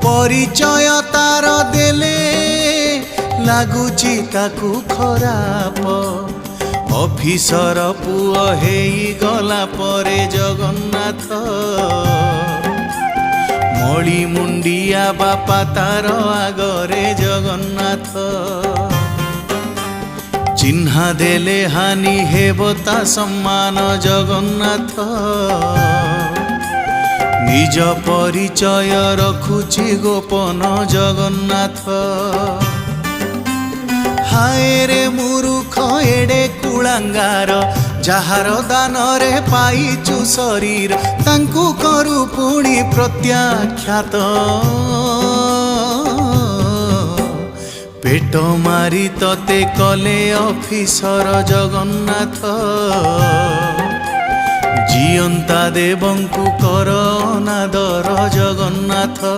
परिचय तार देले लागुची ताकू खराप ऑफिसर पुओ हेई गला परे जगन्नाथ मळी मुंडिया बापा तार आगरे जगन्नाथ चिन्हा देले हानि हेबता सम्मान जगन्नाथ निज परिचय रखुची गोपन जगन्नाथ हाय रे मूर्ख एडे कुलांगार जार दान रे पाइचु शरीर तांकु करू पुणी प्रत्याख्यात पेट मारी तते कले ऑफिसर जगन्नाथ जियंता देवंकु कर अनादर जगन्नाथ